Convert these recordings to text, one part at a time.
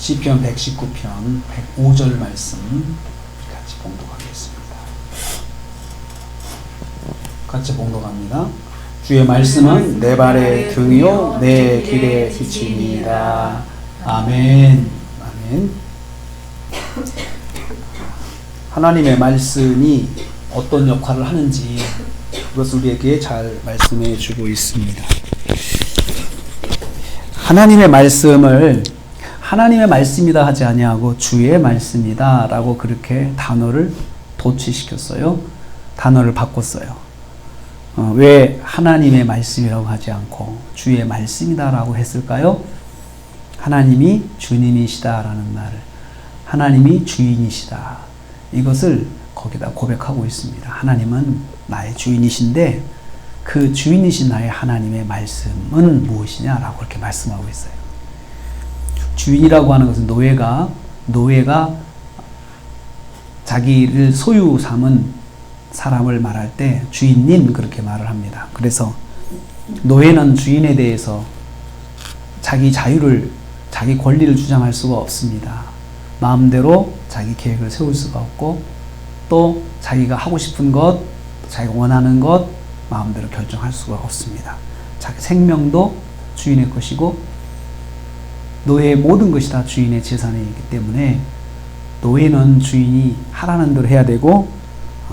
시편 119편 105절 말씀 같이 봉독하겠습니다. 같이 봉독합니다. 주의 말씀은 내 발의 등이요 내 길의 빛이니이다. 아멘. 아멘. 하나님의 말씀이 어떤 역할을 하는지 그것을 우리에게 잘 말씀해 주고 있습니다. 하나님의 말씀을 하나님의 말씀이다 하지 아니하고 주의 말씀이다 라고 그렇게 단어를 도치시켰어요. 단어를 바꿨어요. 왜 하나님의 말씀이라고 하지 않고 주의 말씀이다 라고 했을까요? 하나님이 주님이시다 라는 말을, 하나님이 주인이시다, 이것을 거기다 고백하고 있습니다. 하나님은 나의 주인이신데 그 주인이신 나의 하나님의 말씀은 무엇이냐라고 그렇게 말씀하고 있어요. 주인이라고 하는 것은 노예가 자기를 소유 삼은 사람을 말할 때 주인님 그렇게 말을 합니다. 그래서 노예는 주인에 대해서 자기 자유를, 자기 권리를 주장할 수가 없습니다. 마음대로 자기 계획을 세울 수가 없고 또 자기가 하고 싶은 것, 자기가 원하는 것 마음대로 결정할 수가 없습니다. 자기 생명도 주인의 것이고 노예의 모든 것이 다 주인의 재산이기 때문에 노예는 주인이 하라는 대로 해야 되고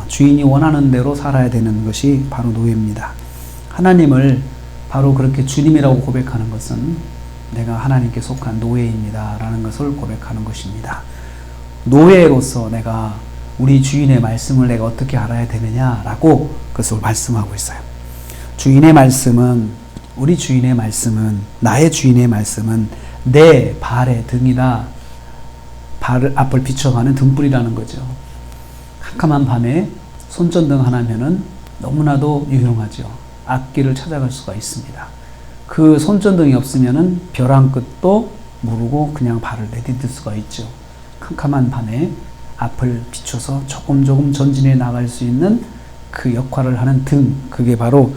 주인이 원하는 대로 살아야 되는 것이 바로 노예입니다. 하나님을 바로 그렇게 주님이라고 고백하는 것은 내가 하나님께 속한 노예입니다 라는 것을 고백하는 것입니다. 노예로서 내가 우리 주인의 말씀을 내가 어떻게 알아야 되느냐라고 그것을 말씀하고 있어요. 주인의 말씀은, 우리 주인의 말씀은, 나의 주인의 말씀은 내 발의 등이다. 발 앞을 비춰가는 등불이라는 거죠. 캄캄한 밤에 손전등 하나면은 너무나도 유용하죠. 앞길을 찾아갈 수가 있습니다. 그 손전등이 없으면은 별 한 끝도 모르고 그냥 발을 내디딜 수가 있죠. 캄캄한 밤에 앞을 비춰서 조금 전진해 나갈 수 있는 그 역할을 하는 등, 그게 바로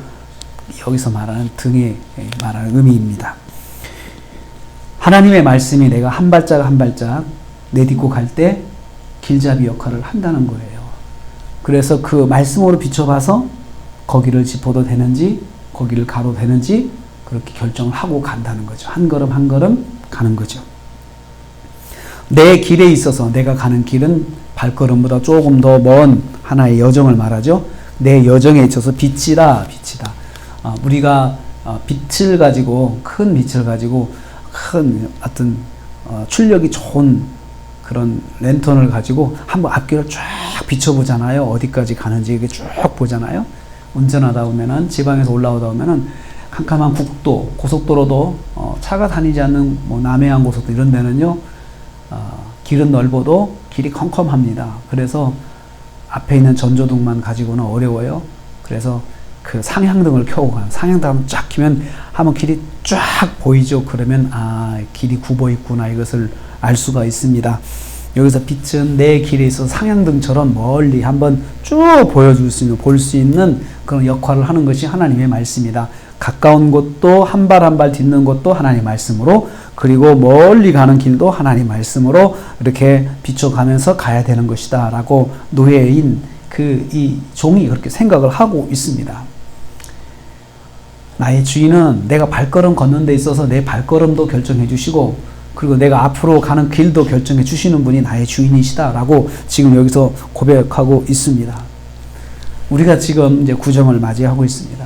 여기서 말하는 등의 말하는 의미입니다. 하나님의 말씀이 내가 한 발짝 한 발짝 내딛고 갈 때 길잡이 역할을 한다는 거예요. 그래서 그 말씀으로 비춰봐서 거기를 짚어도 되는지 거기를 가도 되는지 그렇게 결정을 하고 간다는 거죠. 한 걸음 한 걸음 가는 거죠. 내 길에 있어서 내가 가는 길은 발걸음보다 조금 더 먼 하나의 여정을 말하죠. 내 여정에 있어서 빛이다. 우리가 빛을 가지고, 큰 빛을 가지고 큰 어떤 출력이 좋은 그런 랜턴을 가지고 한번 앞길을 쫙 비춰보잖아요. 어디까지 가는지 이게 쭉 보잖아요. 운전하다 보면은, 지방에서 올라오다 보면은 캄캄한 국도, 고속도로도 차가 다니지 않는 뭐 남해안 고속도로 이런 데는요, 길은 넓어도 길이 컴컴합니다. 그래서 앞에 있는 전조등만 가지고는 어려워요. 그래서 그 상향등을 켜고 가요. 상향등을 쫙 켜면 한번 길이 쫙 보이죠. 그러면 길이 굽어 있구나, 이것을 알 수가 있습니다. 여기서 빛은 내 길에 있어서 상향등처럼 멀리 한번 쭉 보여줄 수 있는, 볼 수 있는 그런 역할을 하는 것이 하나님의 말씀이다. 가까운 곳도 한 발 한 발 딛는 것도 하나님의 말씀으로, 그리고 멀리 가는 길도 하나님의 말씀으로 이렇게 비춰가면서 가야 되는 것이다 라고 노예인 이 종이 그렇게 생각을 하고 있습니다. 나의 주인은 내가 발걸음 걷는 데 있어서 내 발걸음도 결정해 주시고, 그리고 내가 앞으로 가는 길도 결정해 주시는 분이 나의 주인이시다 라고 지금 여기서 고백하고 있습니다. 우리가 지금 이제 구정을 맞이하고 있습니다.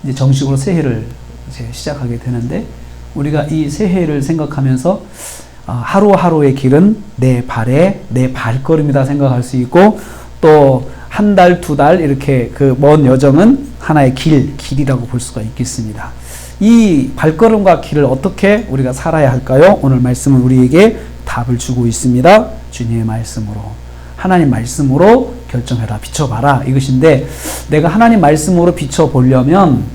이제 정식으로 새해를 이제 시작하게 되는데, 우리가 이 새해를 생각하면서 하루하루의 길은 내 발걸음이다 생각할 수 있고, 또 한 달, 두 달 이렇게 그 먼 여정은 하나의 길이라고 볼 수가 있겠습니다. 이 발걸음과 길을 어떻게 우리가 살아야 할까요? 오늘 말씀은 우리에게 답을 주고 있습니다. 주님의 말씀으로, 하나님 말씀으로 결정해라, 비춰봐라, 이것인데, 내가 하나님 말씀으로 비춰보려면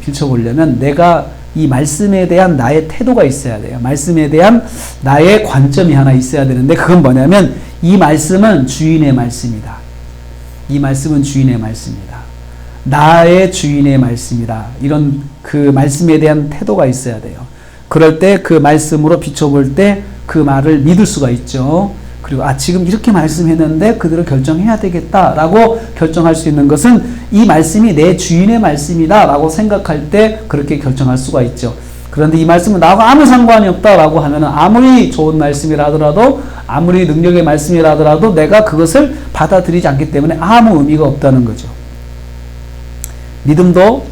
내가 이 말씀에 대한 나의 태도가 있어야 돼요. 말씀에 대한 나의 관점이 하나 있어야 되는데, 그건 뭐냐면 이 말씀은 주인의 말씀이다. 이 말씀은 주인의 말씀이다. 나의 주인의 말씀이다. 이런 그 말씀에 대한 태도가 있어야 돼요. 그럴 때 그 말씀으로 비춰볼 때 그 말을 믿을 수가 있죠. 그리고 지금 이렇게 말씀했는데 그대로 결정해야 되겠다라고 결정할 수 있는 것은 이 말씀이 내 주인의 말씀이다라고 생각할 때 그렇게 결정할 수가 있죠. 그런데 이 말씀은 나하고 아무 상관이 없다라고 하면은 아무리 좋은 말씀이라 하더라도 아무리 능력의 말씀이라 하더라도 내가 그것을 받아들이지 않기 때문에 아무 의미가 없다는 거죠. 믿음도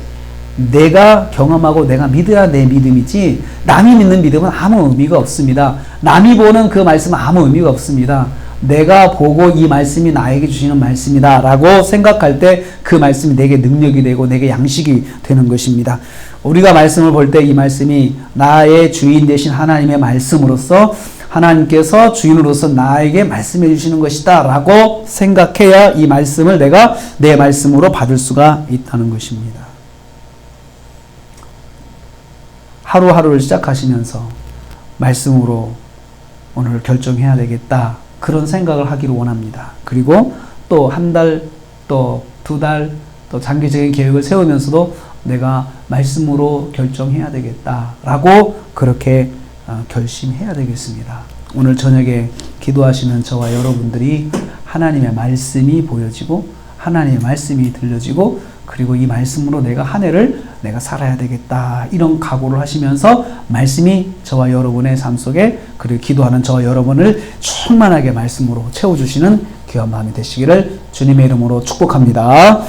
내가 경험하고 내가 믿어야 내 믿음이지 남이 믿는 믿음은 아무 의미가 없습니다. 남이 보는 그 말씀은 아무 의미가 없습니다. 내가 보고 이 말씀이 나에게 주시는 말씀이다 라고 생각할 때 그 말씀이 내게 능력이 되고 내게 양식이 되는 것입니다. 우리가 말씀을 볼 때 이 말씀이 나의 주인 되신 하나님의 말씀으로서 하나님께서 주인으로서 나에게 말씀해 주시는 것이다 라고 생각해야 이 말씀을 내가 내 말씀으로 받을 수가 있다는 것입니다. 하루하루를 시작하시면서 말씀으로 오늘 결정해야 되겠다 그런 생각을 하기를 원합니다. 그리고 또 한 달, 또 두 달, 또 장기적인 계획을 세우면서도 내가 말씀으로 결정해야 되겠다라고 그렇게 결심해야 되겠습니다. 오늘 저녁에 기도하시는 저와 여러분들이 하나님의 말씀이 보여지고 하나님의 말씀이 들려지고 그리고 이 말씀으로 내가 한 해를 내가 살아야 되겠다 이런 각오를 하시면서 말씀이 저와 여러분의 삶 속에 그리고 기도하는 저와 여러분을 충만하게 말씀으로 채워주시는 귀한 마음이 되시기를 주님의 이름으로 축복합니다.